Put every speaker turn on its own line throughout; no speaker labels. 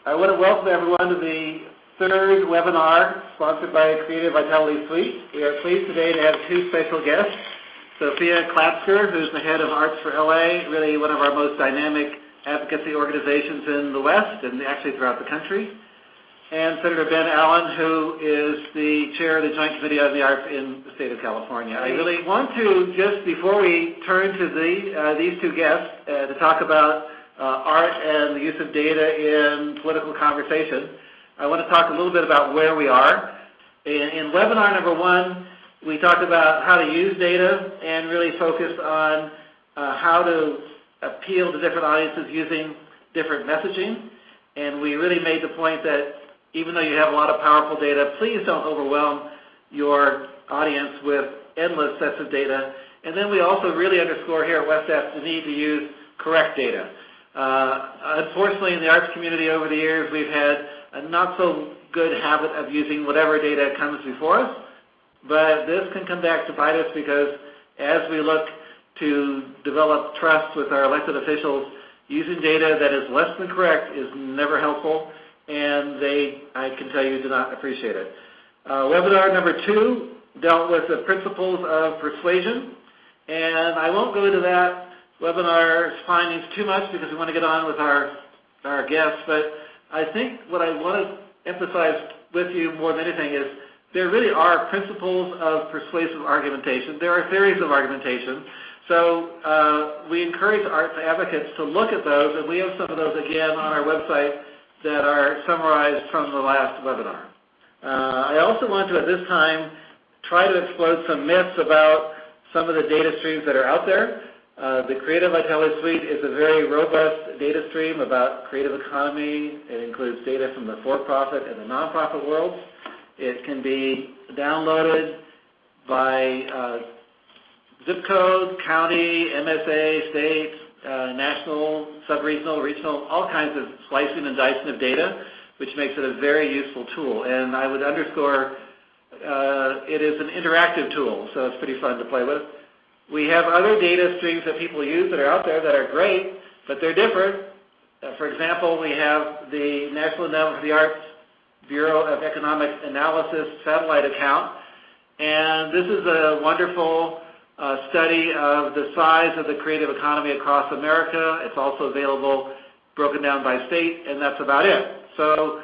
I want to welcome everyone to the third webinar sponsored by Creative Vitality Suite. We are pleased today to have two special guests, Sofia Klatzker, who's the head of Arts for LA, really one of our most dynamic advocacy organizations in the West and actually throughout the country, and Senator Ben Allen, who is the chair of the Joint Committee on the Arts in the state of California. I really want to, just before we turn to these two guests, to talk about art and the use of data in political conversation, I want to talk a little bit about where we are. In webinar number one, we talked about how to use data and really focused on how to appeal to different audiences using different messaging. And we really made the point that even though you have a lot of powerful data, please don't overwhelm your audience with endless sets of data. And then we also really underscore here at WestF the need to use correct data. Unfortunately, in the arts community over the years, we've had a not so good habit of using whatever data comes before us. But this can come back to bite us because as we look to develop trust with our elected officials, using data that is less than correct is never helpful, and they, I can tell you, do not appreciate it. Webinar number two dealt with the principles of persuasion, and I won't go into that webinar's findings too much because we want to get on with our guests, but I think what I want to emphasize with you more than anything is there really are principles of persuasive argumentation. There are theories of argumentation. So we encourage arts advocates to look at those, and we have some of those again on our website that are summarized from the last webinar. I also want to, at this time, try to explode some myths about some of the data streams that are out there. The Creative Vitality Suite is a very robust data stream about creative economy. It includes data from the for-profit and the nonprofit worlds. It can be downloaded by zip code, county, MSA, state, national, sub-regional, regional, all kinds of slicing and dicing of data, which makes it a very useful tool. And I would underscore it is an interactive tool, so it's pretty fun to play with. We have other data streams that people use that are out there that are great, but they're different. For example, we have the National Endowment for the Arts Bureau of Economic Analysis satellite account, and this is a wonderful study of the size of the creative economy across America. It's also available broken down by state, and that's about it. So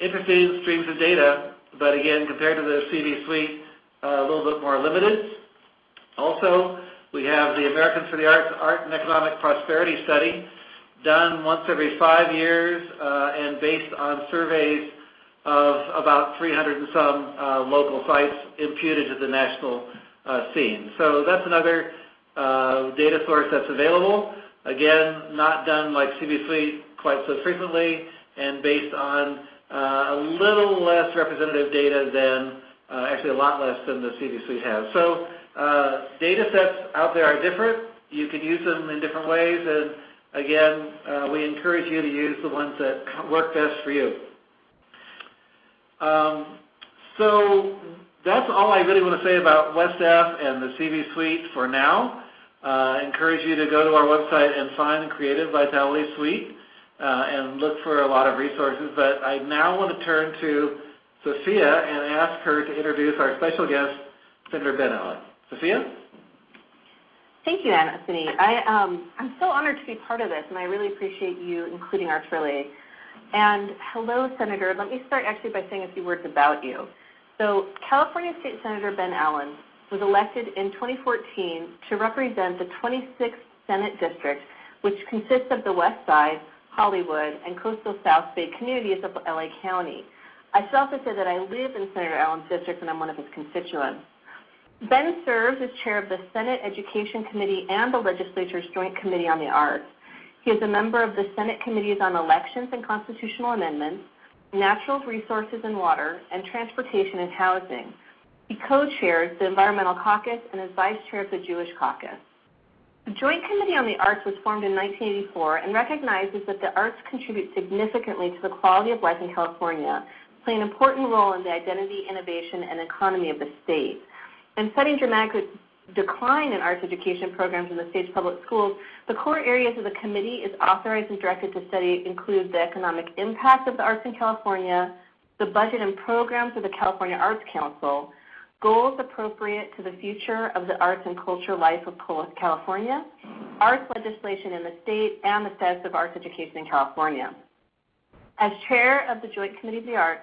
interesting streams of data, but again, compared to the CVSuite, a little bit more limited. Also, we have the Americans for the Arts Art and Economic Prosperity Study, done once every 5 years and based on surveys of about 300 and some local sites imputed to the national scene. So that's another data source that's available. Again, not done like CVSuite quite so frequently and based on a little less representative data than, actually a lot less than the CVSuite has. So data sets out there are different. You can use them in different ways, and again, we encourage you to use the ones that work best for you. So that's all I really want to say about WestF and the CVSuite for now. I encourage you to go to our website and find the Creative Vitality Suite and look for a lot of resources. But I now want to turn to Sofia and ask her to introduce our special guest, Senator Ben Allen. Sofia?
Thank you, Anthony. I'm so honored to be part of this, and I really appreciate you including Arts Relay. And hello, Senator. Let me start actually by saying a few words about you. So California State Senator Ben Allen was elected in 2014 to represent the 26th Senate District, which consists of the West Side, Hollywood, and coastal South Bay communities of LA County. I should also say that I live in Senator Allen's district, and I'm one of his constituents. Ben serves as chair of the Senate Education Committee and the legislature's Joint Committee on the Arts. He is a member of the Senate Committees on Elections and Constitutional Amendments, Natural Resources and Water, and Transportation and Housing. He co-chairs the Environmental Caucus and is vice chair of the Jewish Caucus. The Joint Committee on the Arts was formed in 1984 and recognizes that the arts contribute significantly to the quality of life in California, play an important role in the identity, innovation, and economy of the state. And setting dramatic decline in arts education programs in the state's public schools, the core areas of the committee is authorized and directed to study include the economic impact of the arts in California, the budget and programs of the California Arts Council, goals appropriate to the future of the arts and culture life of California, arts legislation in the state, and the status of arts education in California. As chair of the Joint Committee of the Arts,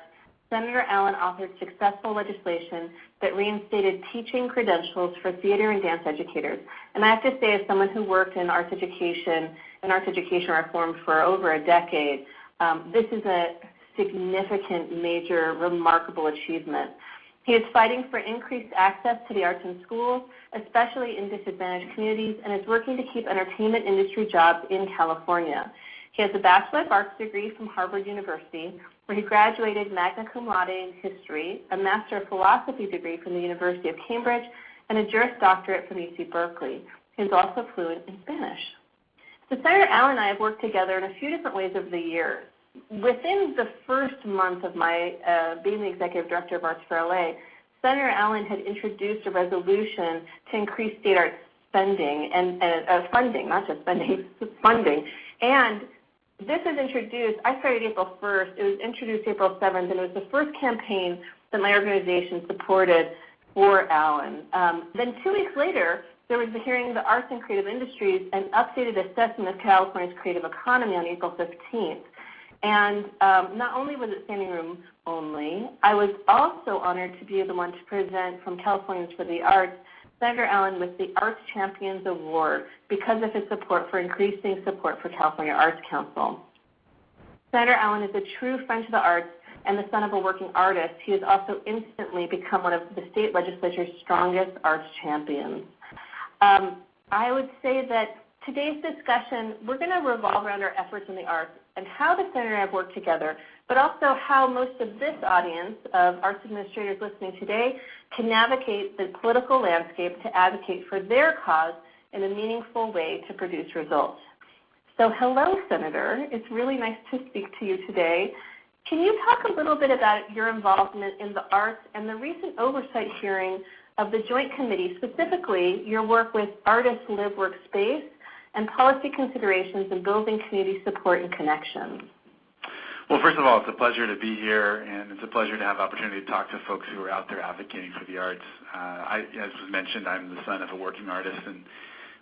Senator Allen authored successful legislation that reinstated teaching credentials for theater and dance educators. And I have to say, as someone who worked in arts education and arts education reform for over a decade, this is a significant, major, remarkable achievement. He is fighting for increased access to the arts in schools, especially in disadvantaged communities, and is working to keep entertainment industry jobs in California. He has a Bachelor of Arts degree from Harvard University, where he graduated magna cum laude in history, a Master of Philosophy degree from the University of Cambridge, and a Juris Doctorate from UC Berkeley. He is also fluent in Spanish. So Senator Allen and I have worked together in a few different ways over the years. Within the first month of my being the Executive Director of Arts for LA, Senator Allen had introduced a resolution to increase state arts spending and funding, not just spending, funding. And this was introduced, I started April 1st, it was introduced April 7th, and it was the first campaign that my organization supported for Allen. Then 2 weeks later, there was the hearing of the Arts and Creative Industries, an updated assessment of California's creative economy on April 15th. And not only was it standing room only, I was also honored to be the one to present from Californians for the Arts, Senator Allen with the Arts Champions Award because of his support for increasing support for California Arts Council. Senator Allen is a true friend to the arts and the son of a working artist. He has also instantly become one of the state legislature's strongest arts champions. I would say that today's discussion, we're going to revolve around our efforts in the arts and how the Senator and I have worked together, but also how most of this audience of arts administrators listening today can navigate the political landscape to advocate for their cause in a meaningful way to produce results. So hello, Senator. It's really nice to speak to you today. Can you talk a little bit about your involvement in the arts and the recent oversight hearing of the Joint Committee, specifically your work with Artists Live Workspace and policy considerations in building community support and connections?
Well, first of all, it's a pleasure to be here, and it's a pleasure to have the opportunity to talk to folks who are out there advocating for the arts. As was mentioned, I'm the son of a working artist and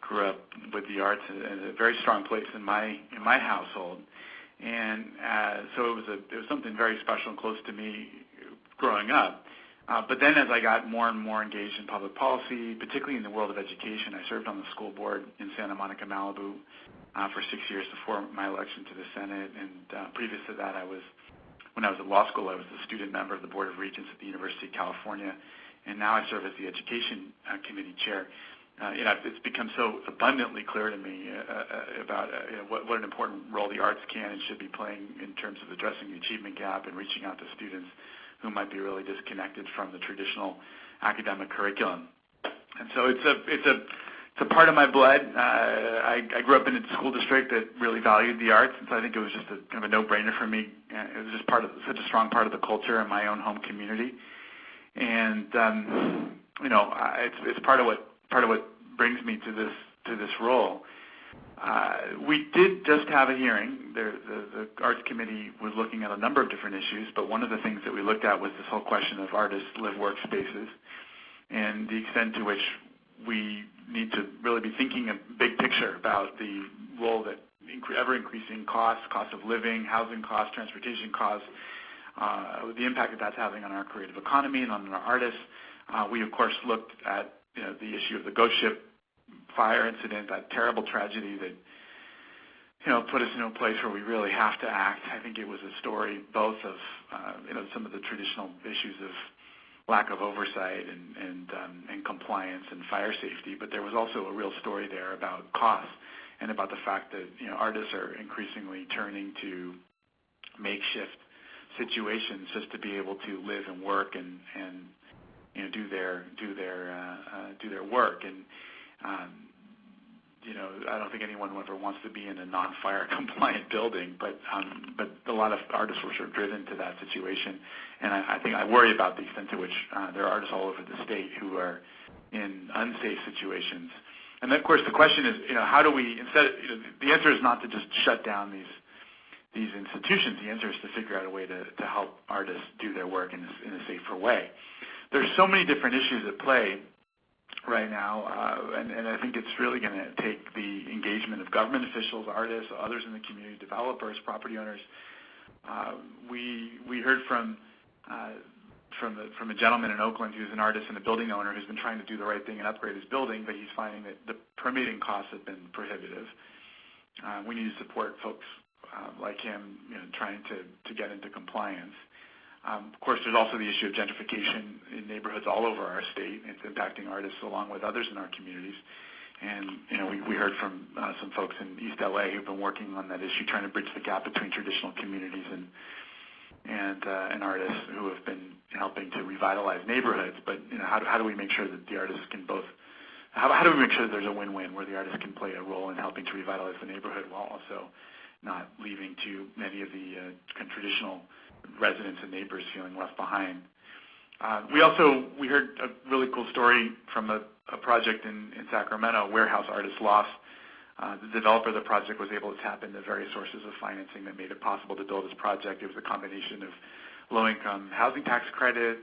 grew up with the arts in a very strong place in my household. And so it was something very special and close to me growing up. But then as I got more and more engaged in public policy, particularly in the world of education, I served on the school board in Santa Monica, Malibu for 6 years before my election to the Senate. And previous to that, when I was at law school, I was the student member of the Board of Regents at the University of California. And now I serve as the Education Committee Chair. It's become so abundantly clear to me about what an important role the arts can and should be playing in terms of addressing the achievement gap and reaching out to students who might be really disconnected from the traditional academic curriculum. And so it's a part of my blood. I grew up in a school district that really valued the arts, and so I think it was just kind of a no-brainer for me. It was just such a strong part of the culture in my own home community, and it's part of what brings me to this role. We did just have a hearing. The Arts Committee was looking at a number of different issues, but one of the things that we looked at was this whole question of artists live workspaces and the extent to which we need to really be thinking a big picture about the role that ever-increasing cost of living, housing costs, transportation costs, the impact that that's having on our creative economy and on our artists. We, of course, looked at the issue of the ghost ship fire incident, that terrible tragedy that put us in a place where we really have to act. I think it was a story both of some of the traditional issues of lack of oversight and compliance and fire safety, but there was also a real story there about costs and about the fact that artists are increasingly turning to makeshift situations just to be able to live and work and do their work. And I don't think anyone ever wants to be in a non-fire compliant building, but a lot of artists were sort of driven to that situation. And I think I worry about the extent to which there are artists all over the state who are in unsafe situations. And then, of course, the question is, how do we the answer is not to just shut down these institutions. The answer is to figure out a way to help artists do their work in a safer way. There's so many different issues at play right now, and I think it's really going to take the engagement of government officials, artists, others in the community, developers, property owners. We heard from a gentleman in Oakland who's an artist and a building owner who's been trying to do the right thing and upgrade his building, but he's finding that the permitting costs have been prohibitive. We need to support folks like him, trying to get into compliance. Of course, there's also the issue of gentrification in neighborhoods all over our state. It's impacting artists along with others in our communities. And we heard from some folks in East LA who've been working on that issue, trying to bridge the gap between traditional communities and artists who have been helping to revitalize neighborhoods. But how do we make sure that the artists can both? How do we make sure that there's a win-win where the artists can play a role in helping to revitalize the neighborhood while also not leaving to many of the traditional residents and neighbors feeling left behind? We heard a really cool story from a project in Sacramento, Warehouse Artists Loft. The developer of the project was able to tap into various sources of financing that made it possible to build this project. It was a combination of low-income housing tax credit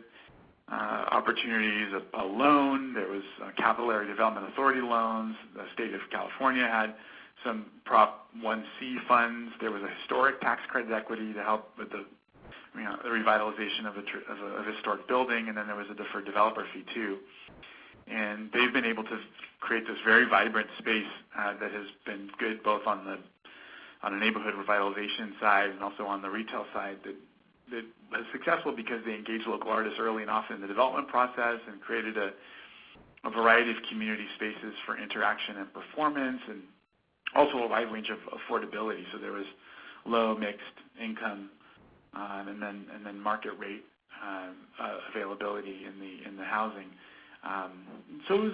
opportunities, a loan. There was Capital Area Development Authority loans. The state of California had some Prop 1C funds. There was a historic tax credit equity to help with the revitalization of a historic building, and then there was a deferred developer fee too. And they've been able to create this very vibrant space that has been good both on a neighborhood revitalization side and also on the retail side that was successful because they engaged local artists early and often in the development process and created a variety of community spaces for interaction and performance, and also a wide range of affordability. So there was low, mixed income, and then market rate availability in the housing. So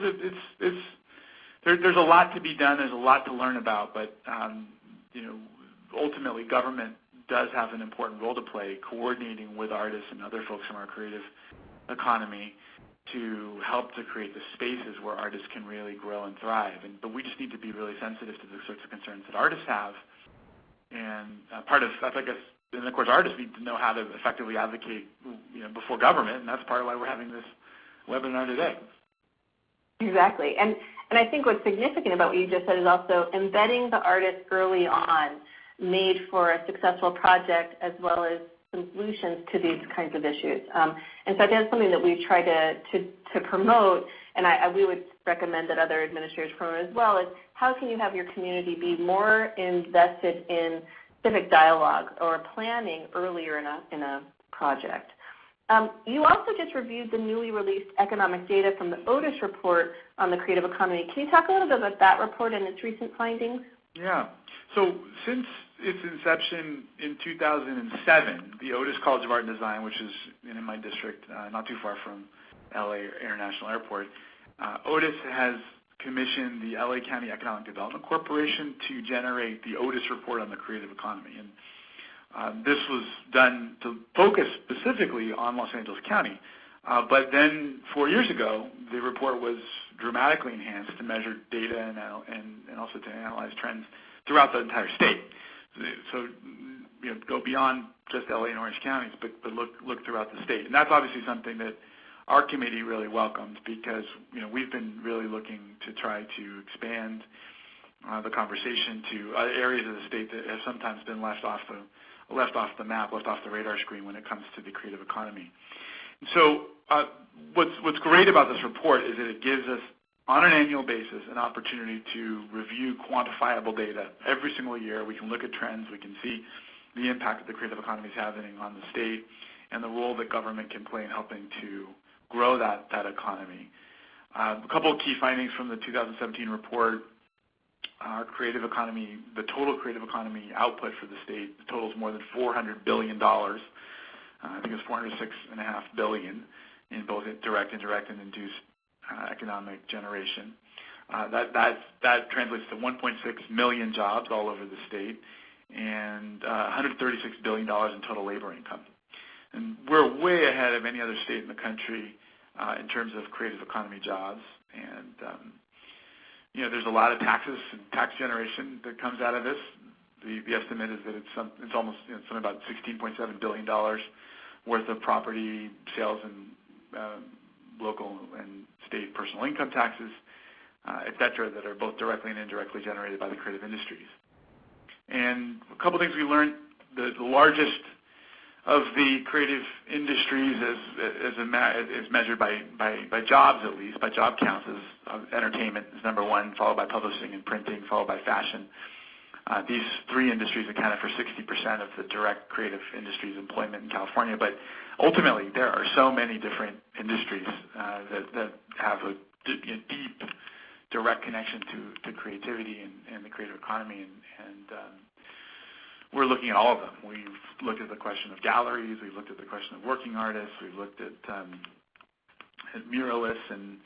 there's a lot to be done. There's a lot to learn about, but ultimately government does have an important role to play, coordinating with artists and other folks from our creative economy to help to create the spaces where artists can really grow and thrive. But we just need to be really sensitive to the sorts of concerns that artists have. And and of course, artists need to know how to effectively advocate, before government, and that's part of why we're having this webinar today.
Exactly, and I think what's significant about what you just said is also embedding the artist early on made for a successful project as well as some solutions to these kinds of issues. And so that's something that we try to promote, and we would recommend that other administrators promote as well, is how can you have your community be more invested in civic dialogue or planning earlier in a project. You also just reviewed the newly released economic data from the Otis report on the creative economy. Can you talk a little bit about that report and its recent findings?
Yeah. So since its inception in 2007, the Otis College of Art and Design, which is in my district, not too far from LA International Airport, Otis has commissioned the LA County Economic Development Corporation to generate the Otis report on the creative economy. And this was done to focus specifically on Los Angeles County. But then 4 years ago, the report was dramatically enhanced to measure data and also to analyze trends throughout the entire state. So go beyond just LA and Orange counties, but look throughout the state. And that's obviously something that our committee really welcomed because we've been really looking to try to expand the conversation to areas of the state that have sometimes been left off the map, left off the radar screen when it comes to the creative economy. So what's great about this report is that it gives us, on an annual basis, an opportunity to review quantifiable data. Every single year we can look at trends, we can see the impact that the creative economy is having on the state and the role that government can play in helping to grow that economy. A couple of key findings from the 2017 report. Our creative economy, the total creative economy output for the state totals more than $400 billion. I think it's $406.5 billion in both direct, indirect, and induced economic generation. That translates to 1.6 million jobs all over the state and $136 billion in total labor income. And we're way ahead of any other state in the country in terms of creative economy jobs. And there's a lot of taxes and tax generation that comes out of this. The estimate is that it's almost something about $16.7 billion worth of property sales and local and state personal income taxes, et cetera, that are both directly and indirectly generated by the creative industries. And a couple things we learned: the largest of the creative industries as measured by jobs, at least by job counts, is entertainment is number one, followed by publishing and printing, followed by fashion. These three industries accounted for 60% of the direct creative industries employment in California. But ultimately, there are so many different industries that have a deep, direct connection to creativity and the creative economy. And we're looking at all of them. We've looked at the question of galleries. We've looked at the question of working artists. We've looked at muralists and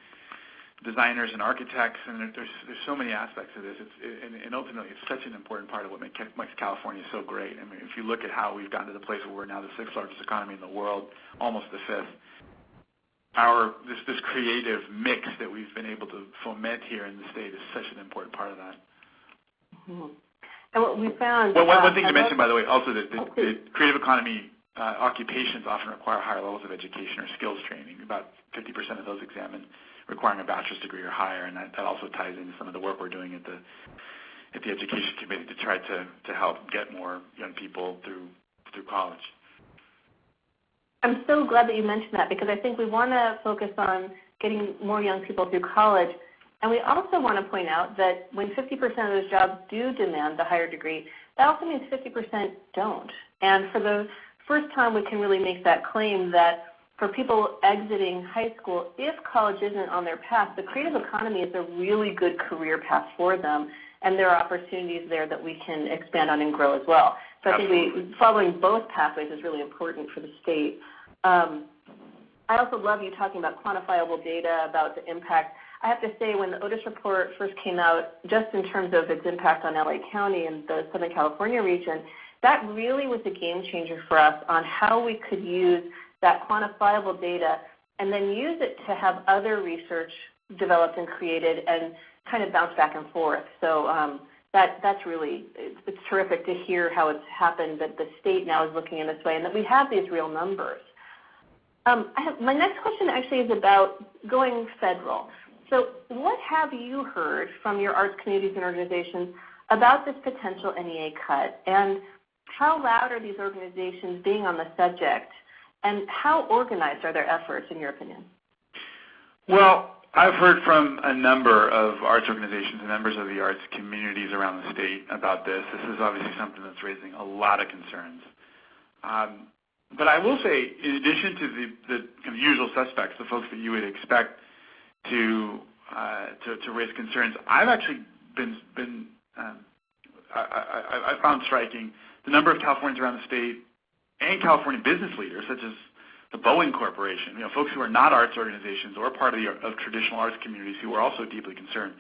designers and architects, and there's so many aspects of this. And ultimately, it's such an important part of what makes California so great. I mean, if you look at how we've gotten to the place where we're now the sixth largest economy in the world, almost the fifth, this creative mix that we've been able to foment here in the state is such an important part of that.
Mm-hmm. And what we found...
Well, one thing to mention, by the way, also that the creative economy occupations often require higher levels of education or skills training. About 50% of those examined requiring a bachelor's degree or higher, and that also ties into some of the work we're doing at the Education Committee to try to help get more young people through college.
I'm so glad that you mentioned that, because I think we want to focus on getting more young people through college, and we also want to point out that when 50% of those jobs do demand the higher degree, that also means 50% don't. And for the first time, we can really make that claim that for people exiting high school, if college isn't on their path, the creative economy is a really good career path for them, and there are opportunities there that we can expand on and grow as well. So I think following both pathways is really important for the state. I also love you talking about quantifiable data, about the impact. I have to say, when the Otis report first came out, just in terms of its impact on LA County and the Southern California region, that really was a game changer for us on how we could use that quantifiable data and then use it to have other research developed and created and kind of bounce back and forth. So that's really, it's terrific to hear how it's happened, that the state now is looking in this way and that we have these real numbers. My next question actually is about going federal. So what have you heard from your arts communities and organizations about this potential NEA cut, and how loud are these organizations being on the subject? And how organized are their efforts, in your opinion?
Well, I've heard from a number of arts organizations and members of the arts communities around the state about this. This is obviously something that's raising a lot of concerns. But I will say, in addition to the kind of usual suspects, the folks that you would expect to raise concerns, I've actually I found striking the number of Californians around the state and California business leaders, such as the Boeing Corporation, folks who are not arts organizations or part of traditional arts communities, who are also deeply concerned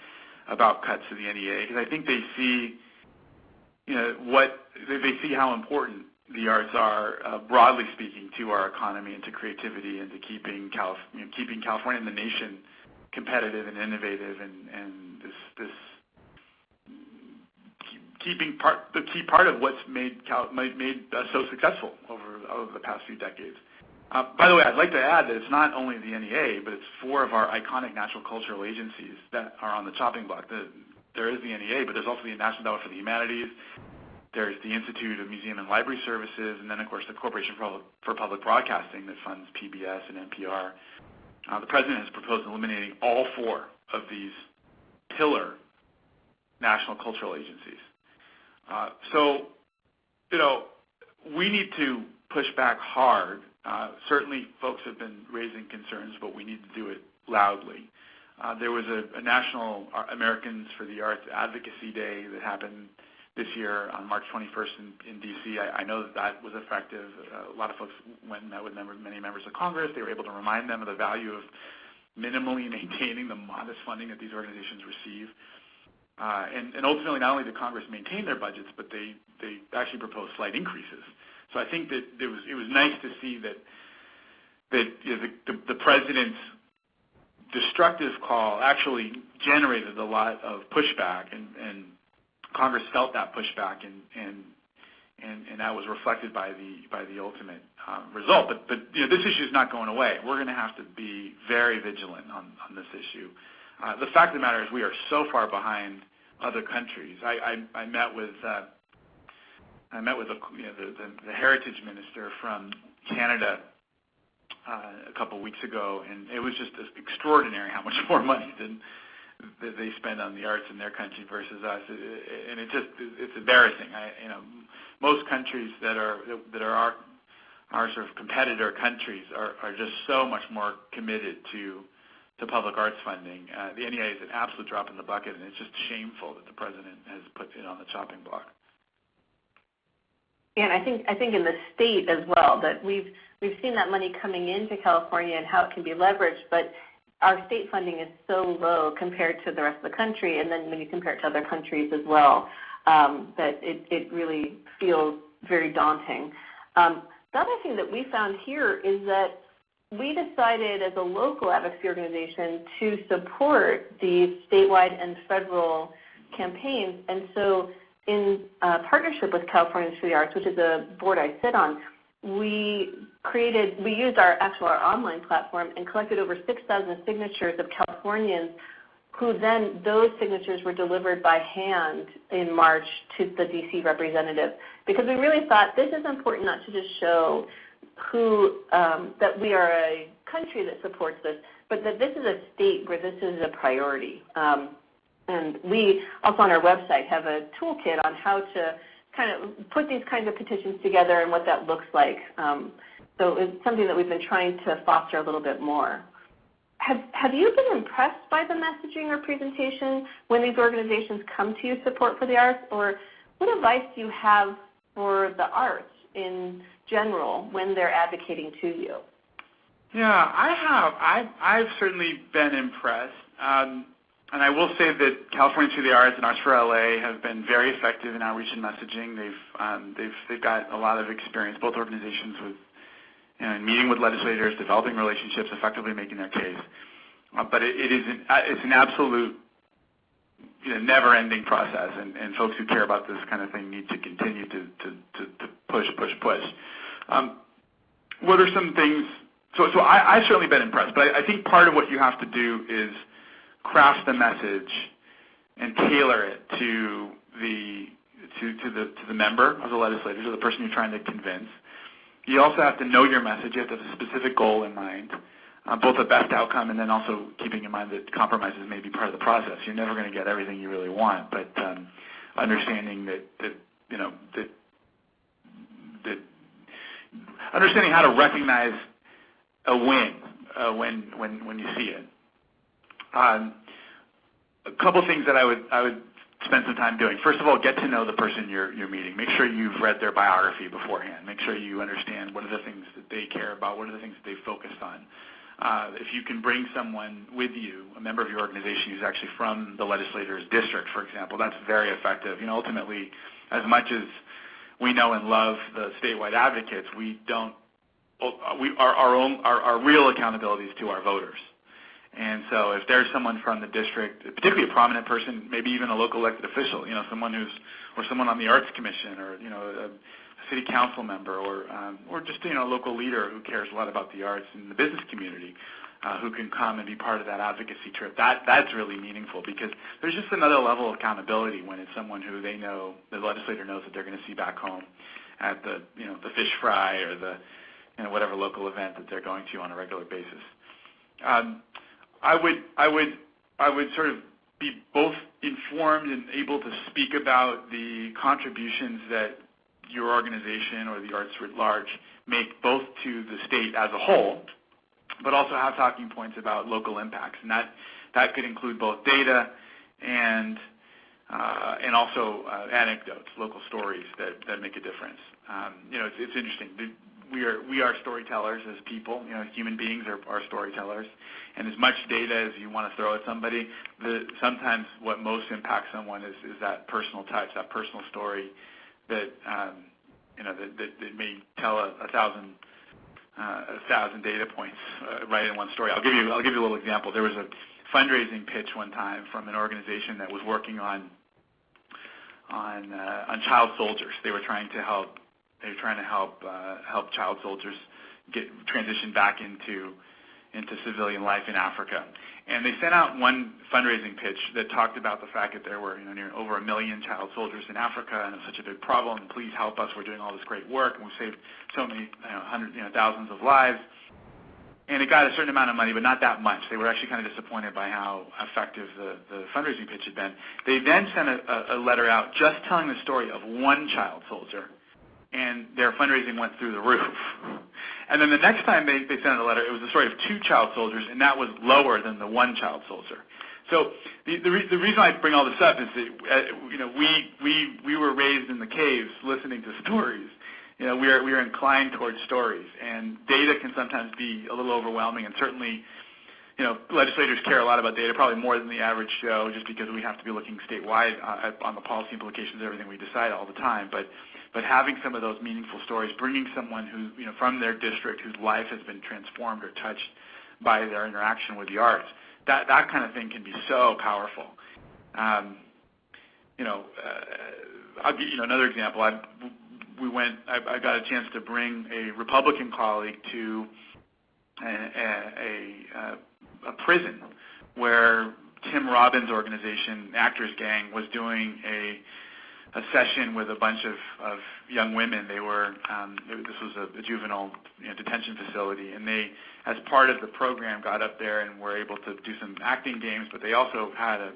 about cuts to the NEA, because I think they see, they see how important the arts are, broadly speaking, to our economy and to creativity and to keeping California and the nation competitive and innovative, and this the key part of what's made us so successful over the past few decades. By the way, I'd like to add that it's not only the NEA, but it's 4 of our iconic national cultural agencies that are on the chopping block. There is the NEA, but there's also the National Endowment for the Humanities. There's the Institute of Museum and Library Services, and then, of course, the Corporation for Public Broadcasting that funds PBS and NPR. The President has proposed eliminating all 4 of these pillar national cultural agencies. So, we need to push back hard. Certainly, folks have been raising concerns, but we need to do it loudly. There was a National Americans for the Arts Advocacy Day that happened this year on March 21st in D.C. I know that was effective. A lot of folks went and met with many members of Congress. They were able to remind them of the value of minimally maintaining the modest funding that these organizations receive. And ultimately, not only did Congress maintain their budgets, but they actually proposed slight increases. So I think that it was nice to see that the President's destructive call actually generated a lot of pushback, and Congress felt that pushback, and that was reflected by the ultimate result. But this issue is not going away. We're going to have to be very vigilant on this issue. The fact of the matter is we are so far behind other countries. I met with the heritage minister from Canada a couple weeks ago, and it was just extraordinary how much more money that they spend on the arts in their country versus us, and it's embarrassing. Most countries that are our sort of competitor countries are just so much more committed to public arts funding. The NEA is an absolute drop in the bucket, and it's just shameful that the president has put it on the chopping block.
And I think in the state as well that we've seen that money coming into California and how it can be leveraged, but our state funding is so low compared to the rest of the country, and then when you compare it to other countries as well, that it really feels very daunting. The other thing that we found here is that we decided as a local advocacy organization to support these statewide and federal campaigns, and so in partnership with Californians for the Arts, which is a board I sit on, we used our online platform and collected over 6,000 signatures of Californians who then those signatures were delivered by hand in March to the DC representative, because we really thought this is important not to just show that we are a country that supports this, but that this is a state where this is a priority. And we also on our website have a toolkit on how to kind of put these kinds of petitions together and what that looks like. So it's something that we've been trying to foster a little bit more. Have you been impressed by the messaging or presentation when these organizations come to you support for the arts, or what advice do you have for the arts in general when they're advocating to you?
Yeah, I have. I've certainly been impressed. And I will say that California Through the Arts and Arts for LA have been very effective in outreach and messaging. They've got a lot of experience, both organizations, with in meeting with legislators, developing relationships, effectively making their case. But it's an absolute never-ending process, and folks who care about this kind of thing need to continue to push. What are some things? So I've certainly been impressed, but I think part of what you have to do is craft the message and tailor it to the member of the legislature, to the person you're trying to convince. You also have to know your message. You have to have a specific goal in mind, both the best outcome and then also keeping in mind that compromises may be part of the process. You're never going to get everything you really want, but understanding that understanding how to recognize a win when you see it. A couple things that I would spend some time doing. First of all, get to know the person you're meeting. Make sure you've read their biography beforehand. Make sure you understand what are the things that they care about, what are the things that they focused on. If you can bring someone with you, a member of your organization who's actually from the legislator's district, for example, that's very effective. Ultimately, as much as we know and love the statewide advocates, our real accountability is to our voters. And so if there's someone from the district, particularly a prominent person, maybe even a local elected official, someone on the Arts Commission, or a city council member, or just a local leader who cares a lot about the arts and the business community, who can come and be part of that advocacy trip. That's really meaningful, because there's just another level of accountability when it's someone who they know, the legislator knows that they're going to see back home at the fish fry or the whatever local event that they're going to on a regular basis. I would sort of be both informed and able to speak about the contributions that your organization or the arts writ large make both to the state as a whole, but also have talking points about local impacts, and that could include both data and also anecdotes, local stories that make a difference. It's interesting. We are storytellers as people. Human beings are storytellers, and as much data as you want to throw at somebody, sometimes what most impacts someone is that personal touch, that personal story that that may tell a 1,000 data points right in one story. I'll give you a little example. There was a fundraising pitch one time from an organization that was working on child soldiers. They were trying to help child soldiers transition back into civilian life in Africa. And they sent out one fundraising pitch that talked about the fact that there were over 1 million child soldiers in Africa, and it's such a big problem. Please help us. We're doing all this great work, and we've saved so many thousands of lives. And it got a certain amount of money, but not that much. They were actually kind of disappointed by how effective the fundraising pitch had been. They then sent a letter out just telling the story of one child soldier, and their fundraising went through the roof. And then the next time they sent out a letter, it was the story of 2 child soldiers, and that was lower than the 1 child soldier. So the reason I bring all this up is that we were raised in the caves listening to stories. We are inclined towards stories, and data can sometimes be a little overwhelming, and certainly legislators care a lot about data, probably more than the average Joe, just because we have to be looking statewide on the policy implications of everything we decide all the time. But having some of those meaningful stories, bringing someone who from their district whose life has been transformed or touched by their interaction with the arts, that kind of thing can be so powerful. I'll give you another example. I got a chance to bring a Republican colleague to a prison where Tim Robbins' organization, Actors Gang, was doing a session with a bunch of young women. They were this was a juvenile detention facility, and they, as part of the program, got up there and were able to do some acting games. But they also had a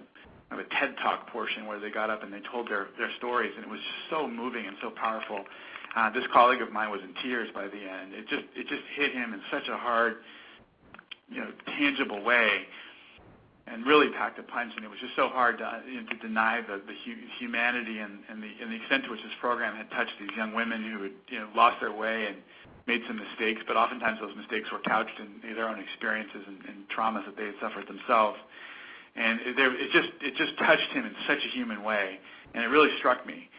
TED Talk portion where they got up and they told their stories, and it was just so moving and so powerful. This colleague of mine was in tears by the end. It just hit him in such a hard, tangible way, and really packed a punch. And it was just so hard to deny the humanity and the extent to which this program had touched these young women who had lost their way and made some mistakes. But oftentimes those mistakes were couched in their own experiences and traumas that they had suffered themselves. And it just touched him in such a human way, and it really struck me.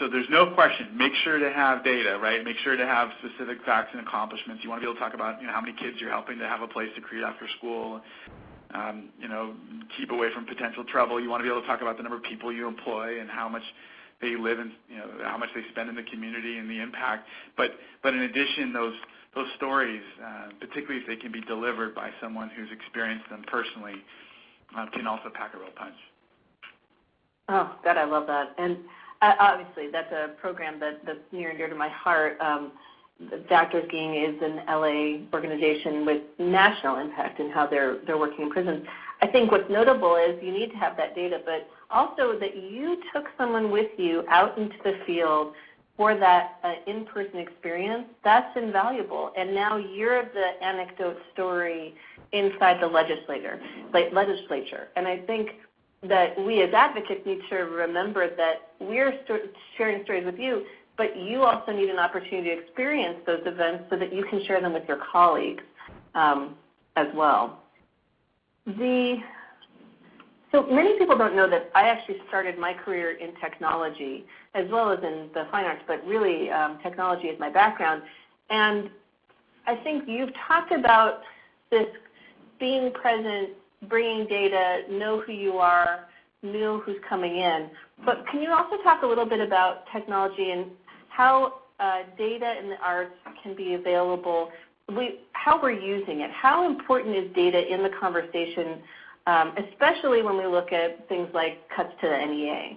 So there's no question. Make sure to have data, right? Make sure to have specific facts and accomplishments. You want to be able to talk about how many kids you're helping to have a place to create after school. Keep away from potential trouble. You want to be able to talk about the number of people you employ and how much they live and how much they spend in the community and the impact. But in addition, those stories, particularly if they can be delivered by someone who's experienced them personally, can also pack a real punch.
Oh, God, I love that. And obviously, that's a program that's near and dear to my heart. The Actors Gang is an LA organization with national impact in how they're working in prisons. I think what's notable is you need to have that data, but also that you took someone with you out into the field for that in-person experience. That's invaluable. And now you're the anecdote story inside the legislature. And I think that we as advocates need to remember that we're sharing stories with you, but you also need an opportunity to experience those events so that you can share them with your colleagues as well. So many people don't know that I actually started my career in technology as well as in the fine arts, but really technology is my background. And I think you've talked about this being present, bringing data, know who you are, know who's coming in. But can you also talk a little bit about technology and how data in the arts can be available, how we're using it? How important is data in the conversation, especially when we look at things like cuts to the NEA?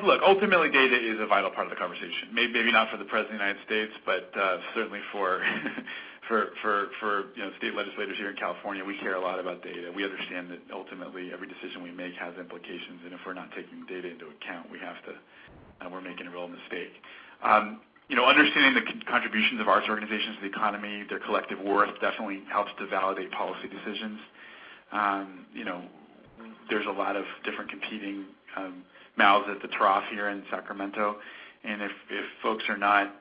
Look, ultimately data is a vital part of the conversation. Maybe not for the President of the United States, but certainly for state legislators here in California. We care a lot about data. We understand that ultimately every decision we make has implications, and if we're not taking data into account, we're making a real mistake. Understanding the contributions of arts organizations to the economy, their collective worth, definitely helps to validate policy decisions. There's a lot of different competing mouths at the trough here in Sacramento, and if folks are not,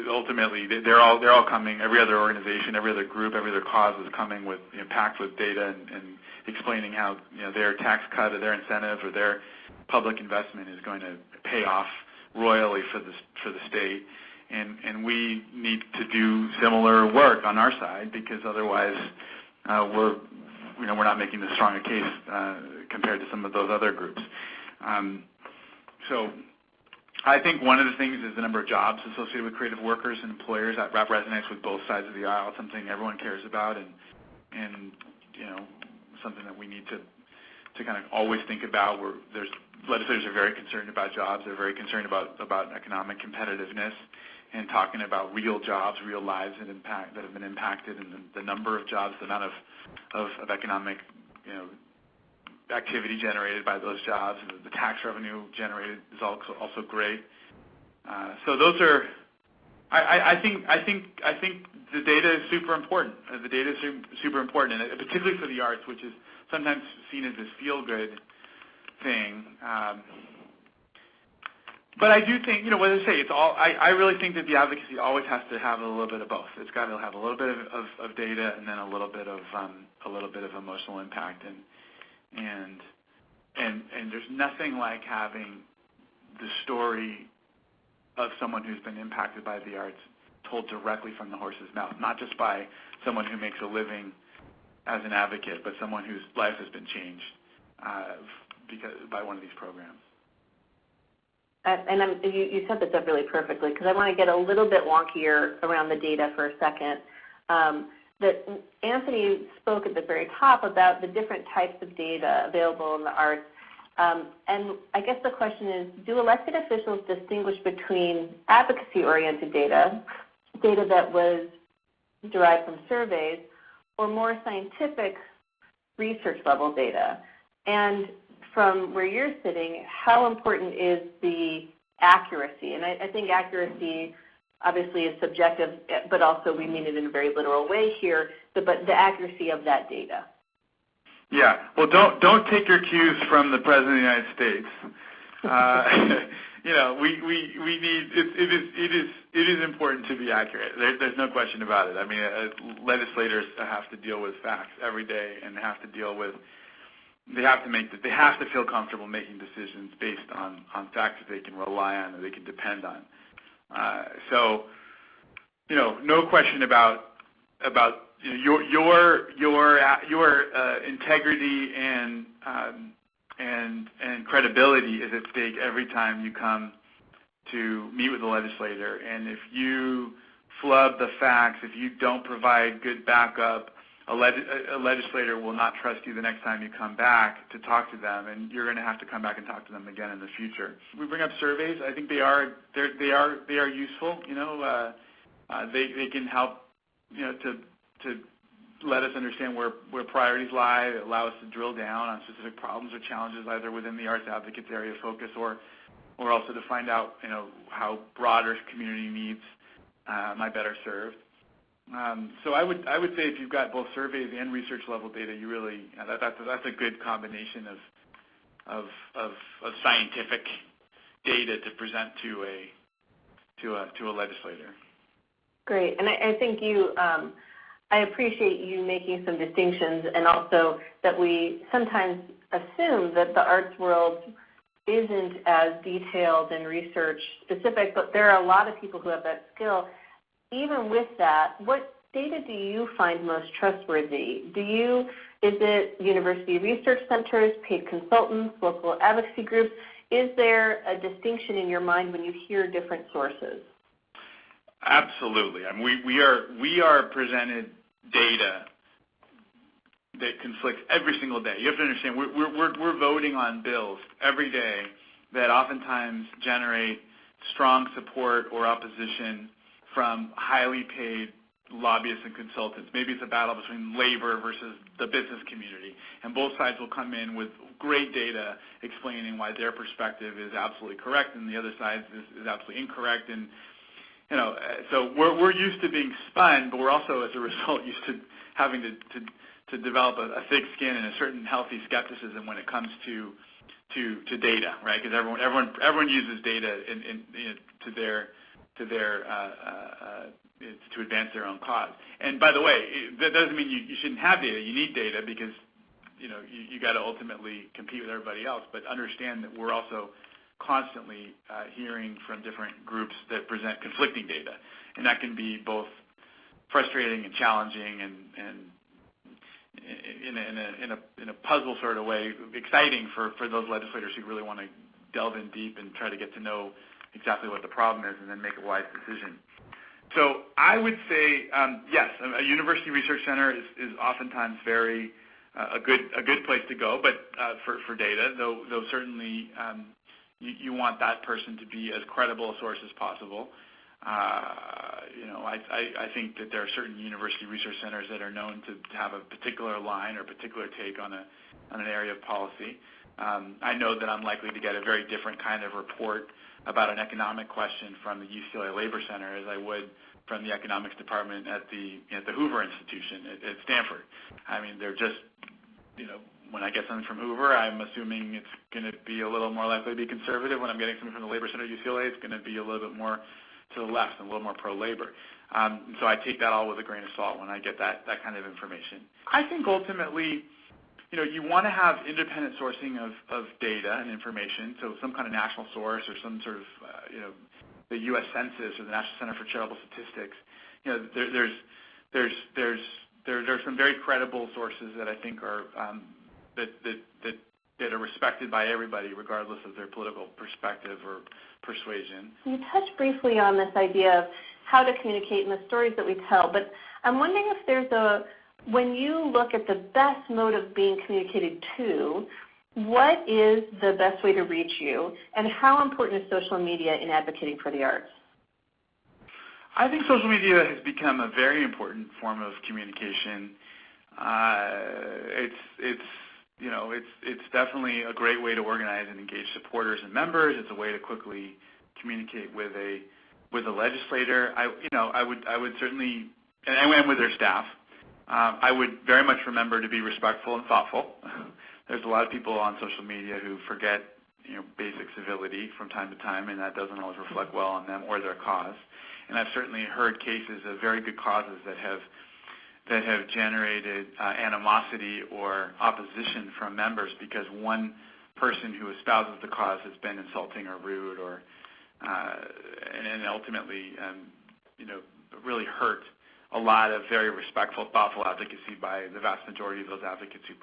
ultimately they're all coming. Every other organization, every other group, every other cause is coming with packed with data and explaining how their tax cut or their incentive or their public investment is going to pay off royally for the state, and we need to do similar work on our side, because otherwise we're not making as strong a case compared to some of those other groups. So I think one of the things is the number of jobs associated with creative workers and employers. That resonates with both sides of the aisle. It's something everyone cares about, and something that we need to kind of always think about. Legislators are very concerned about jobs. They're very concerned about economic competitiveness, and talking about real jobs, real lives that have been impacted, and the number of jobs, the amount of economic activity generated by those jobs, and the tax revenue generated is also great. So those are. I think the data is super important. The data is super important, and particularly for the arts, which is sometimes seen as this feel-good thing. But I do think, what I say, it's all. I really think that the advocacy always has to have a little bit of both. It's got to have a little bit of data, and then a little bit of emotional impact, and there's nothing like having the story of someone who's been impacted by the arts told directly from the horse's mouth, not just by someone who makes a living as an advocate, but someone whose life has been changed by one of these programs.
And you set this up really perfectly, because I want to get a little bit wonkier around the data for a second. That Anthony spoke at the very top about the different types of data available in the arts. And I guess the question is, do elected officials distinguish between advocacy-oriented data that was derived from surveys, or more scientific research-level data? And from where you're sitting, how important is the accuracy? And I think accuracy obviously is subjective, but also we mean it in a very literal way here, but the accuracy of that data.
Yeah. Well, don't take your cues from the President of the United States. We need it is important to be accurate. There's no question about it. I mean, legislators have to deal with facts every day, and they have to feel comfortable making decisions based on facts that they can rely on, that they can depend on. So, no question about your integrity and credibility is at stake every time you come to meet with a legislator. And if you flub the facts, if you don't provide good backup, a legislator will not trust you the next time you come back to talk to them, and you're going to have to come back and talk to them again in the future. We bring up surveys. I think they are useful. They can help to let us understand where priorities lie, allow us to drill down on specific problems or challenges either within the arts advocates area of focus, or also to find out how broader community needs might better served. So I would say if you've got both surveys and research level data, you really that's a good combination of scientific data to present to a legislator.
Great, and I think I appreciate you making some distinctions, and also that we sometimes assume that the arts world isn't as detailed and research specific, but there are a lot of people who have that skill. Even with that, what data do you find most trustworthy? Is it university research centers, paid consultants, local advocacy groups? Is there a distinction in your mind when you hear different sources?
Absolutely. I mean, we are presented data that conflicts every single day. You have to understand, we're voting on bills every day that oftentimes generate strong support or opposition from highly paid lobbyists and consultants. Maybe it's a battle between labor versus the business community, and both sides will come in with great data explaining why their perspective is absolutely correct and the other side is absolutely incorrect. And so we're used to being spun, but we're also, as a result, used to having to develop a thick skin and a certain healthy skepticism when it comes to data, right? Because everyone uses data to advance their own cause. And by the way, that doesn't mean you shouldn't have data. You need data because you got to ultimately compete with everybody else. But understand that we're also constantly hearing from different groups that present conflicting data, and that can be both frustrating and challenging and in a puzzle sort of way, exciting for those legislators who really want to delve in deep and try to get to know exactly what the problem is and then make a wise decision. So I would say, yes, a university research center is oftentimes very a good place to go, but for data, though certainly you want that person to be as credible a source as possible. I think that there are certain university research centers that are known to have a particular line or particular take on an area of policy. I know that I'm likely to get a very different kind of report about an economic question from the UCLA Labor Center as I would from the economics department at the Hoover Institution at Stanford. I mean, they're just, when I get something from Hoover, I'm assuming it's going to be a little more likely to be conservative. When I'm getting something from the Labor Center at UCLA, it's going to be a little bit more to the left and a little more pro-labor. So I take that all with a grain of salt when I get that kind of information. I think ultimately, you want to have independent sourcing of data and information, so some kind of national source or some sort of, the U.S. Census or the National Center for Charitable Statistics. There's some very credible sources that I think are that are respected by everybody, regardless of their political perspective or persuasion.
You touched briefly on this idea of how to communicate in the stories that we tell, but I'm wondering if there's when you look at the best mode of being communicated to, what is the best way to reach you, and how important is social media in advocating for the arts?
I think social media has become a very important form of communication. It's definitely a great way to organize and engage supporters and members. It's a way to quickly communicate with a legislator. I would certainly, and with their staff. I would very much remember to be respectful and thoughtful. There's a lot of people on social media who forget, basic civility from time to time, and that doesn't always reflect well on them or their cause. And I've certainly heard cases of very good causes that have generated animosity or opposition from members because one person who espouses the cause has been insulting or rude, or and ultimately, really hurt a lot of very respectful, thoughtful advocacy by the vast majority of those advocates who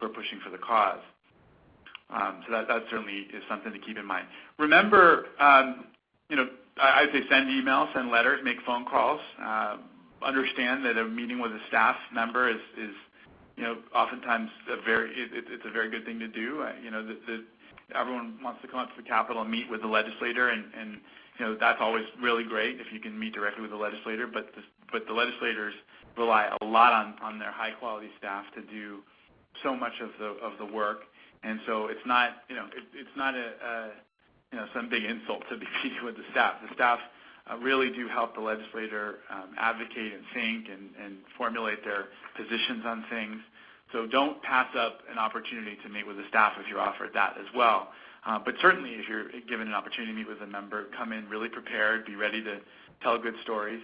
are pushing for the cause. So that certainly is something to keep in mind. Remember, I'd say send emails, send letters, make phone calls. Understand that a meeting with a staff member is oftentimes it's a very good thing to do. Everyone wants to come up to the Capitol and meet with the legislator, and that's always really great if you can meet directly with the legislator. But the legislators rely a lot on their high quality staff to do so much of the work, and so it's not some big insult to be meeting with the staff. The staff really do help the legislator advocate and think and formulate their positions on things. So don't pass up an opportunity to meet with the staff if you're offered that as well. But certainly if you're given an opportunity to meet with a member, come in really prepared, be ready to tell good stories.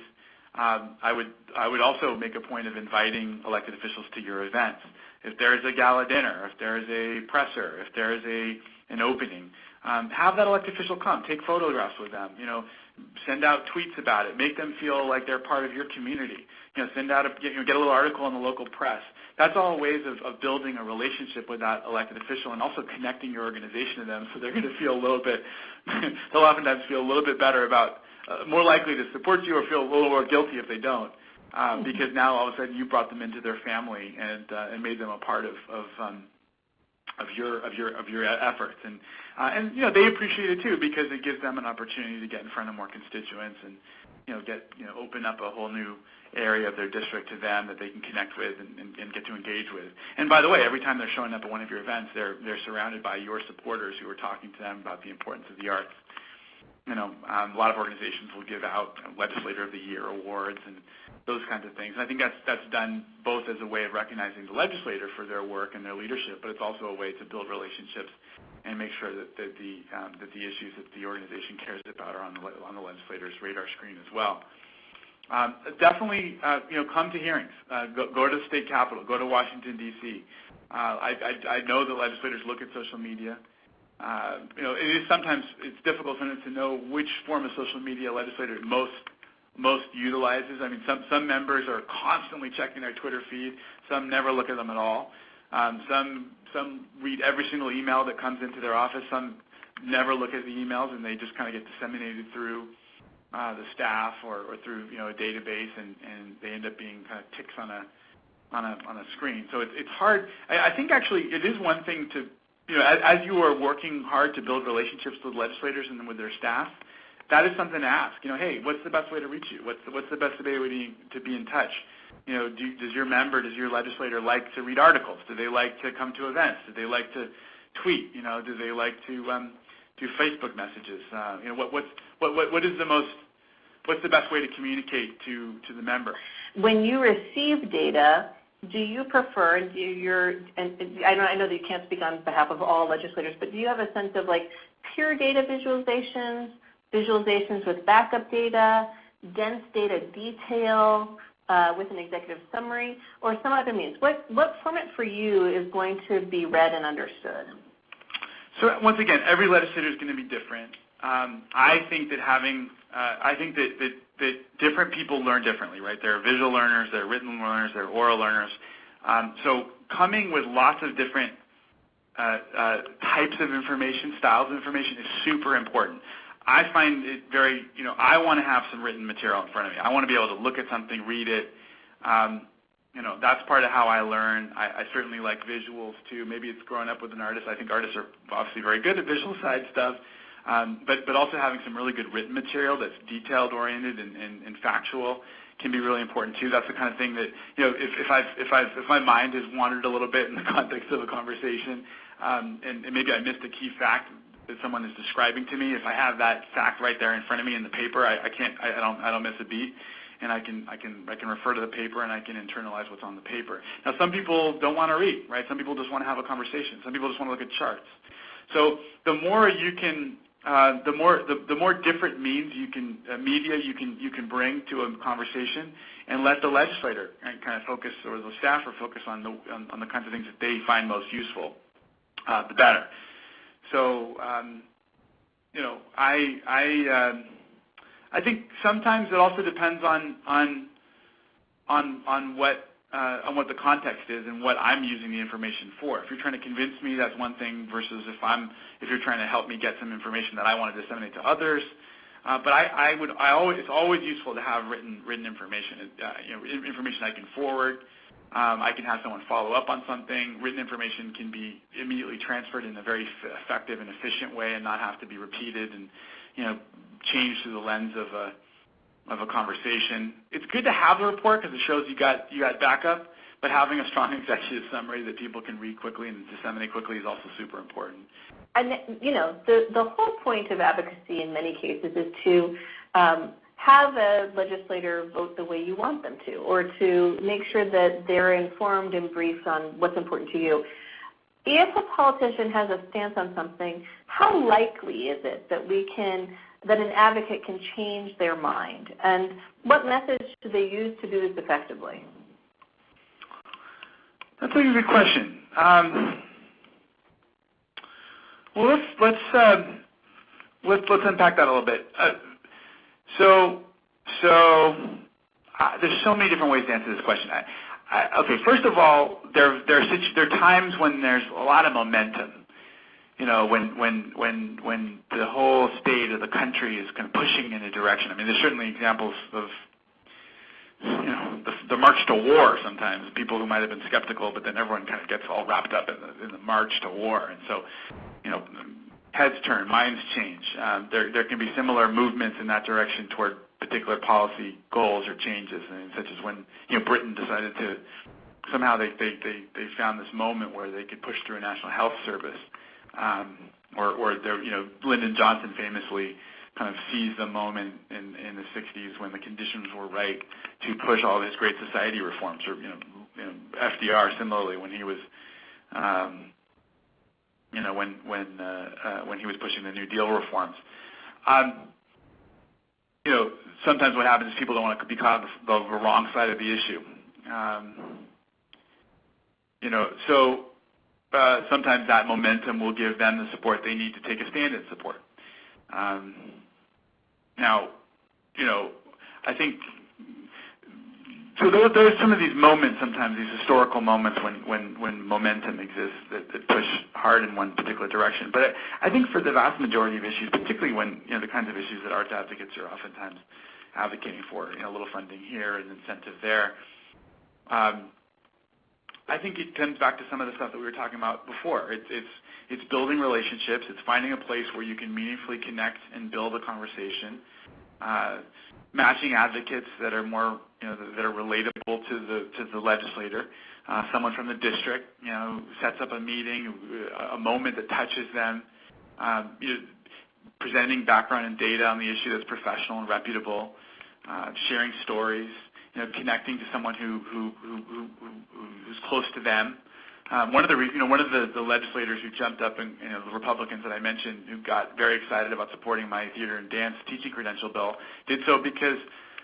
I would also make a point of inviting elected officials to your events. If there's a gala dinner, if there's a presser, if there's an opening, have that elected official come. Take photographs with them. Send out tweets about it. Make them feel like they're part of your community. Send out get a little article in the local press. That's all ways of building a relationship with that elected official and also connecting your organization to them, so they're going to feel a little bit. They'll oftentimes feel a little bit better about, more likely to support you or feel a little more guilty if they don't, because now all of a sudden you brought them into their family and made them a part of your efforts, and they appreciate it too, because it gives them an opportunity to get in front of more constituents and open up a whole new area of their district to them that they can connect with and get to engage with. And by the way, every time they're showing up at one of your events, they're surrounded by your supporters who are talking to them about the importance of the arts. A lot of organizations will give out Legislator of the Year awards and those kinds of things. And I think that's done both as a way of recognizing the legislator for their work and their leadership, but it's also a way to build relationships and make sure that the issues that the organization cares about are on the legislator's radar screen as well. Definitely, come to hearings. Go to the state capitol. Go to Washington, D.C. I know that legislators look at social media. it is sometimes it's difficult sometimes to know which form of social media a legislator most utilizes. I mean, some members are constantly checking their Twitter feed. Some never look at them at all. Some read every single email that comes into their office. Some never look at the emails, and they just kind of get disseminated through the staff or through a database, and they end up being kind of ticks on a screen. So it's hard. I think actually it is one thing to as you are working hard to build relationships with legislators and with their staff, that is something to ask. Hey, what's the best way to reach you? What's the best way to be in touch? Does your legislator like to read articles? Do they like to come to events? Do they like to tweet? Do they like to do Facebook messages? What's the best way to communicate to the member?
When you receive data, do you prefer, I know that you can't speak on behalf of all legislators, but do you have a sense of pure data visualizations with backup data, dense data detail with an executive summary, or some other means? What format for you is going to be read and understood?
So once again, every legislator is going to be different. I think that that different people learn differently, right? There are visual learners, there are written learners, there are oral learners. So coming with lots of different types of information, styles of information is super important. I find it very, I want to have some written material in front of me. I want to be able to look at something, read it. That's part of how I learn. I certainly like visuals too. Maybe it's growing up with an artist. I think artists are obviously very good at visual side stuff. But also having some really good written material that's detailed oriented and factual can be really important too. That's the kind of thing that if my mind has wandered a little bit in the context of a conversation, and maybe I missed a key fact that someone is describing to me, if I have that fact right there in front of me in the paper, I don't miss a beat, and I can refer to the paper and I can internalize what's on the paper. Now, some people don't want to read, right? Some people just want to have a conversation. Some people just want to look at charts. So the more you can the more different means media you can bring to a conversation, and let the legislator kind of focus, or the staffer focus on the kinds of things that they find most useful, the better. So I think sometimes it also depends on what the context is and what I'm using the information for. If you're trying to convince me, that's one thing, versus if you're trying to help me get some information that I want to disseminate to others. But it's always useful to have written information. Information I can forward. I can have someone follow up on something. Written information can be immediately transferred in a very effective and efficient way, and not have to be repeated and changed through the lens of a conversation. It's good to have the report because it shows you got backup, but having a strong executive summary that people can read quickly and disseminate quickly is also super important.
And the whole point of advocacy in many cases is to have a legislator vote the way you want them to, or to make sure that they're informed and briefed on what's important to you. If a politician has a stance on something, how likely is it that an advocate can change their mind? And what methods should they use to do this effectively?
That's a good question. Well, let's unpack that a little bit. So there's so many different ways to answer this question. Okay, first of all, there are times when there's a lot of momentum. When the whole state of the country is kind of pushing in a direction. I mean, there's certainly examples of, the march to war sometimes, people who might have been skeptical, but then everyone kind of gets all wrapped up in the march to war. And so, heads turn, minds change. There can be similar movements in that direction toward particular policy goals or changes, such as when, Britain decided to, somehow they found this moment where they could push through a national health service. Or Lyndon Johnson famously kind of seized the moment in the 60s when the conditions were right to push all his great society reforms. Or FDR similarly when he was when he was pushing the New Deal reforms. Sometimes what happens is people don't want to be caught on the wrong side of the issue. So sometimes that momentum will give them the support they need to take a stand in support. Now, I think, so there's some of these moments sometimes, these historical moments when momentum exists that push hard in one particular direction. But I think for the vast majority of issues, particularly when, the kinds of issues that arts advocates are oftentimes advocating for, a little funding here and incentive there, I think it comes back to some of the stuff that we were talking about before. It's building relationships. It's finding a place where you can meaningfully connect and build a conversation. Matching advocates that are more, that are relatable to the legislator. Someone from the district, sets up a meeting, a moment that touches them. Presenting background and data on the issue that's professional and reputable. Sharing stories. Connecting to someone who's close to them. One of the legislators who jumped up, and the Republicans that I mentioned, who got very excited about supporting my theater and dance teaching credential bill, did so because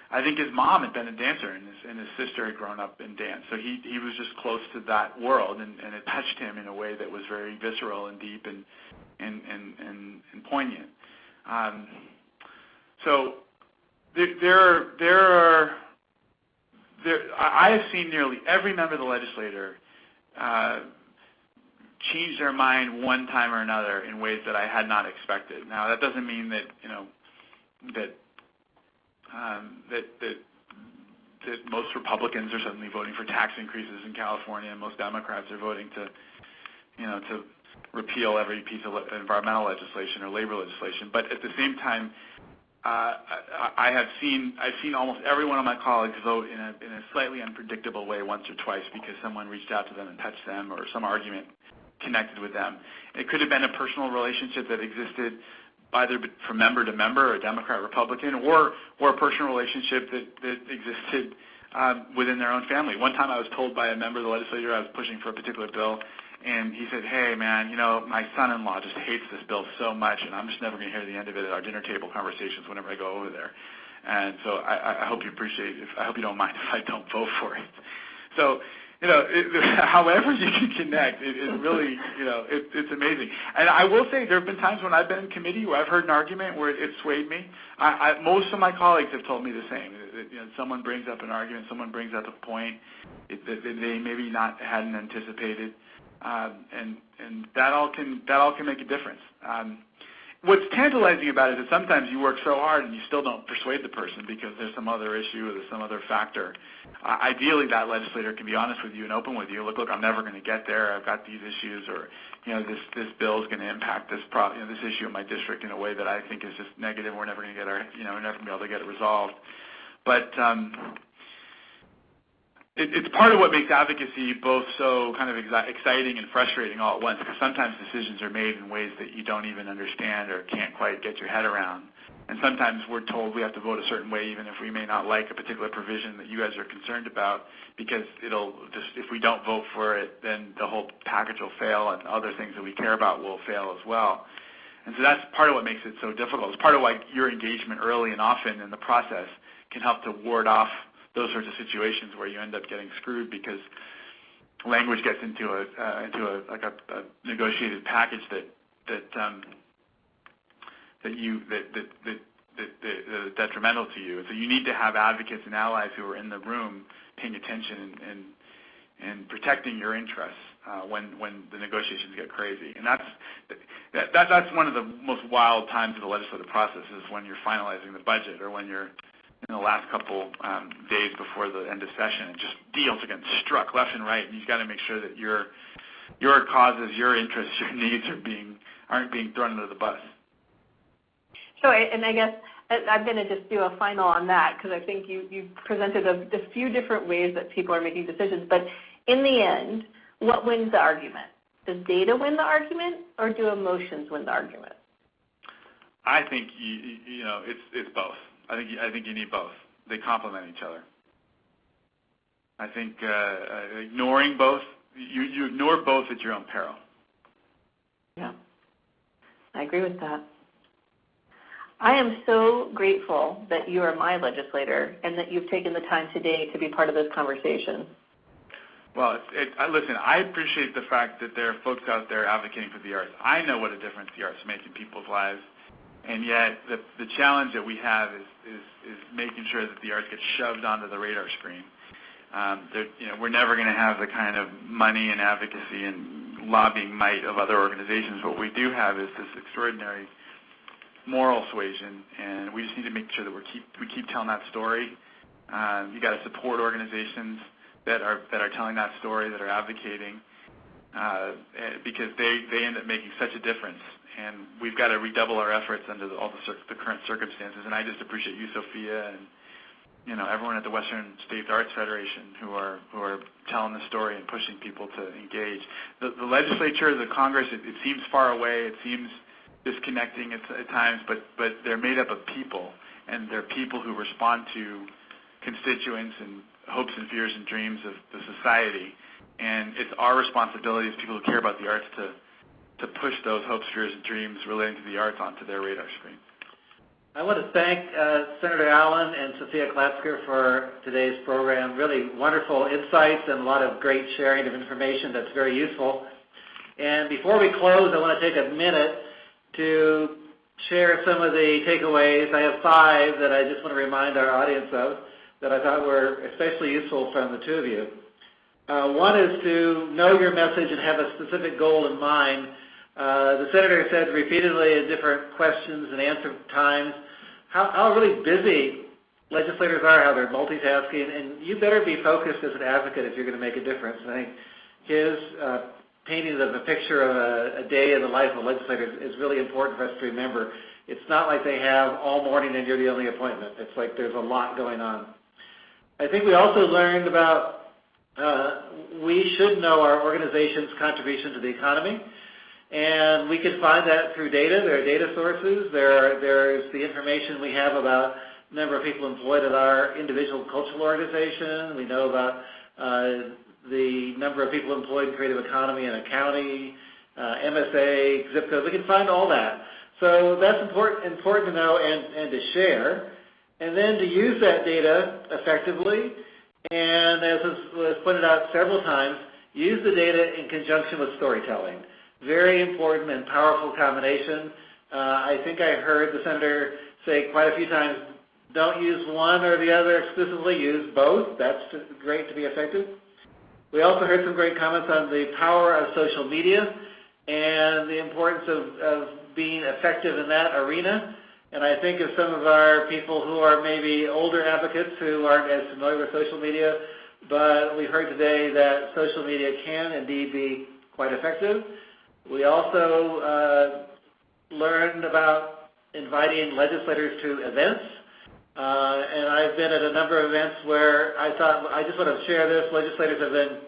I think his mom had been a dancer and his sister had grown up in dance. So he was just close to that world, and it touched him in a way that was very visceral and deep and poignant. So I have seen nearly every member of the legislature change their mind one time or another in ways that I had not expected. Now, that doesn't mean that that most Republicans are suddenly voting for tax increases in California, and most Democrats are voting to repeal every piece of environmental legislation or labor legislation. But at the same time, I've seen almost every one of my colleagues vote in a slightly unpredictable way once or twice because someone reached out to them and touched them, or some argument connected with them. It could have been a personal relationship that existed either from member to member, or Democrat, Republican, or a personal relationship that existed within their own family. One time I was told by a member of the legislature I was pushing for a particular bill, and he said, "Hey, man, my son-in-law just hates this bill so much, and I'm just never going to hear the end of it at our dinner table conversations whenever I go over there. And so I hope you I hope you don't mind if I don't vote for it." So, however you can connect, it really, it's amazing. And I will say there have been times when I've been in committee where I've heard an argument where it swayed me. Most of my colleagues have told me the same. Someone brings up an argument, someone brings up a point that they maybe hadn't anticipated. And that all can make a difference. What's tantalizing about it is that sometimes you work so hard and you still don't persuade the person because there's some other issue or there's some other factor. Ideally, that legislator can be honest with you and open with you. Look, I'm never going to get there. I've got these issues, or this bill is going to impact this this issue in my district in a way that I think is just negative. We're never going to get we're never going to be able to get it resolved. But it's part of what makes advocacy both so kind of exciting and frustrating all at once, because sometimes decisions are made in ways that you don't even understand or can't quite get your head around. And sometimes we're told we have to vote a certain way even if we may not like a particular provision that you guys are concerned about, because if we don't vote for it, then the whole package will fail and other things that we care about will fail as well. And so that's part of what makes it so difficult. It's part of why your engagement early and often in the process can help to ward off those sorts of situations where you end up getting screwed because language gets into a negotiated package that is detrimental to you. And so you need to have advocates and allies who are in the room paying attention and protecting your interests when the negotiations get crazy. And that's one of the most wild times of the legislative process, is when you're finalizing the budget, or when you're in the last couple days before the end of session, and just deals are getting struck left and right, and you've got to make sure that your causes, your interests, your needs aren't being thrown under the bus.
So, and I guess I'm going to just do a final on that, because I think you presented a few different ways that people are making decisions. But in the end, what wins the argument? Does data win the argument, or do emotions win the argument?
I think it's both. I think you need both. They complement each other. I think ignoring both, you ignore both at your own peril.
Yeah, I agree with that. I am so grateful that you are my legislator and that you've taken the time today to be part of this conversation.
Well, listen, I appreciate the fact that there are folks out there advocating for the arts. I know what a difference the arts make in people's lives, and yet the challenge that we have is making sure that the arts get shoved onto the radar screen. We're never going to have the kind of money and advocacy and lobbying might of other organizations. What we do have is this extraordinary moral suasion, and we just need to make sure that we keep telling that story. You got to support organizations that are telling that story, that are advocating, because they end up making such a difference. And we've got to redouble our efforts under all the current circumstances. And I just appreciate you, Sophia, and everyone at the Western States Arts Federation who are telling the story and pushing people to engage. The legislature, the Congress, it seems far away. It seems disconnecting at times, but they're made up of people, and they're people who respond to constituents and hopes and fears and dreams of the society. And it's our responsibility as people who care about the arts to push those hopes, fears, and dreams relating to the arts onto their radar screen.
I want to thank Senator Allen and Sofia Klatzker for today's program. Really wonderful insights and a lot of great sharing of information that's very useful. And before we close, I want to take a minute to share some of the takeaways. I have 5 that I just want to remind our audience of that I thought were especially useful from the 2 of you. One is to know your message and have a specific goal in mind. The Senator said repeatedly in different questions and answer times how really busy legislators are, how they're multitasking, and you better be focused as an advocate if you're going to make a difference. And I think his painting of a picture of a day in the life of a legislator is really important for us to remember. It's not like they have all morning and you're the only appointment. It's like there's a lot going on. I think we also learned about we should know our organization's contribution to the economy, and we can find that through data. There are data sources. There's the information we have about the number of people employed at our individual cultural organization. We know about the number of people employed in creative economy in a county, MSA, zip code. We can find all that. So that's important to know and to share, and then to use that data effectively. And as was pointed out several times, use the data in conjunction with storytelling. Very important and powerful combination. I think I heard the Senator say quite a few times, don't use one or the other exclusively, use both. That's great to be effective. We also heard some great comments on the power of social media and the importance of being effective in that arena. And I think of some of our people who are maybe older advocates who aren't as familiar with social media, but we heard today that social media can indeed be quite effective. We also learned about inviting legislators to events. And I've been at a number of events where I thought, I just want to share this. Legislators have been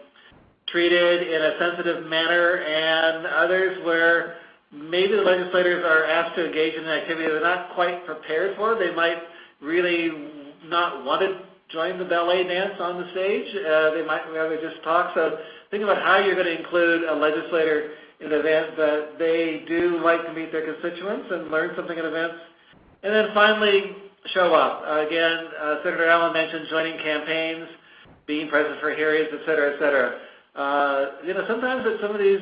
treated in a sensitive manner, and others where maybe the legislators are asked to engage in an activity they're not quite prepared for. They might really not want to join the ballet dance on the stage. They might rather just talk. So think about how you're going to include a legislator in an event that they do like to meet their constituents and learn something at events. And then finally, show up. Again, Senator Allen mentioned joining campaigns, being present for hearings, et cetera, et cetera. Sometimes at some of these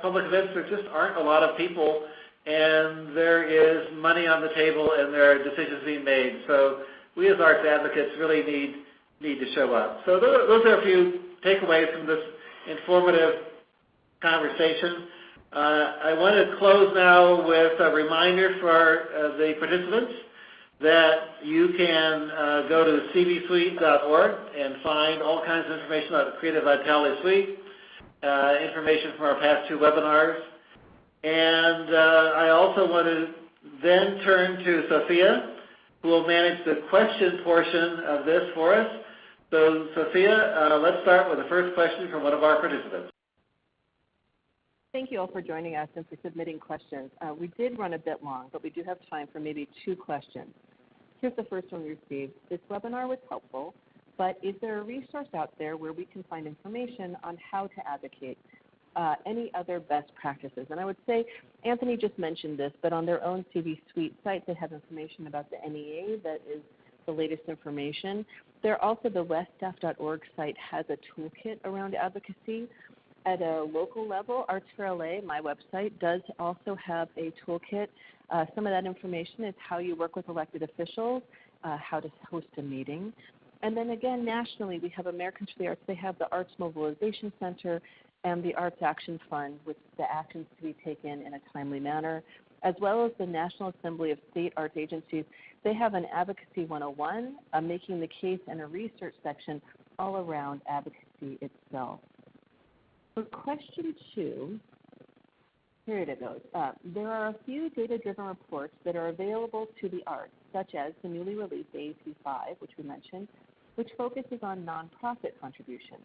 public events there just aren't a lot of people, and there is money on the table and there are decisions being made. So we as arts advocates really need to show up. So those are a few takeaways from this informative conversation. I want to close now with a reminder for the participants that you can go to CVSuite.org and find all kinds of information about the Creative Vitality Suite, information from our past 2 webinars. And I also want to then turn to Sofia, who will manage the question portion of this for us. So Sofia, let's start with the first question from one of our participants.
Thank you all for joining us and for submitting questions. We did run a bit long, but we do have time for maybe 2 questions. Here's the first one we received. This webinar was helpful, but is there a resource out there where we can find information on how to advocate? Any other best practices? And I would say, Anthony just mentioned this, but on their own CVSuite site, they have information about the NEA that is the latest information. Also, the weststaff.org site has a toolkit around advocacy. At a local level, Arts for LA, my website, does also have a toolkit. Some of that information is how you work with elected officials, how to host a meeting. And then again, nationally, we have Americans for the Arts. They have the Arts Mobilization Center and the Arts Action Fund with the actions to be taken in a timely manner, as well as the National Assembly of State Arts Agencies. They have an Advocacy 101, a Making the Case, and a research section all around advocacy itself. For question 2, here it goes. There are a few data-driven reports that are available to the arts, such as the newly released AAC5, which we mentioned, which focuses on nonprofit contributions.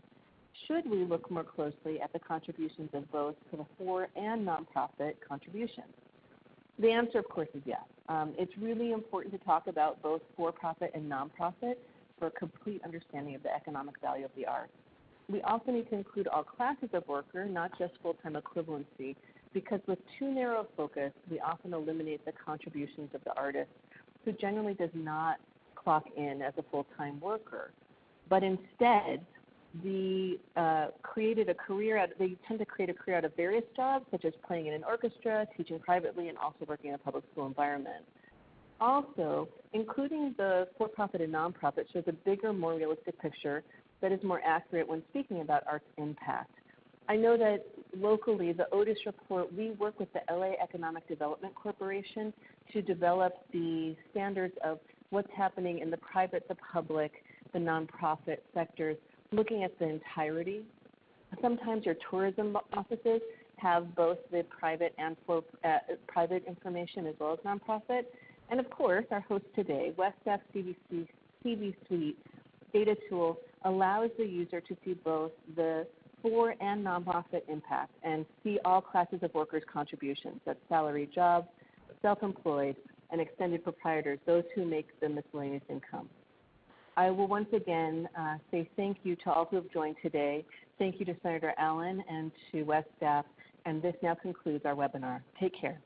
Should we look more closely at the contributions of both to the for and nonprofit contributions? The answer, of course, is yes. It's really important to talk about both for-profit and nonprofit for a complete understanding of the economic value of the arts. We also need to include all classes of worker, not just full-time equivalency, because with too narrow a focus, we often eliminate the contributions of the artist who generally does not clock in as a full-time worker. But instead, they tend to create a career out of various jobs, such as playing in an orchestra, teaching privately, and also working in a public school environment. Also, including the for-profit and nonprofit shows a bigger, more realistic picture that is more accurate when speaking about arts impact. I know that locally, the Otis report, we work with the LA Economic Development Corporation to develop the standards of what's happening in the private, the public, the nonprofit sectors, looking at the entirety. Sometimes your tourism offices have both the private and private information as well as nonprofit. And of course, our host today, WestStaff CVSuite data tool, allows the user to see both the for and nonprofit impact and see all classes of workers' contributions. That's salaried jobs, self-employed, and extended proprietors, those who make the miscellaneous income. I will once again say thank you to all who have joined today. Thank you to Senator Allen and to WestStaff, and this now concludes our webinar. Take care.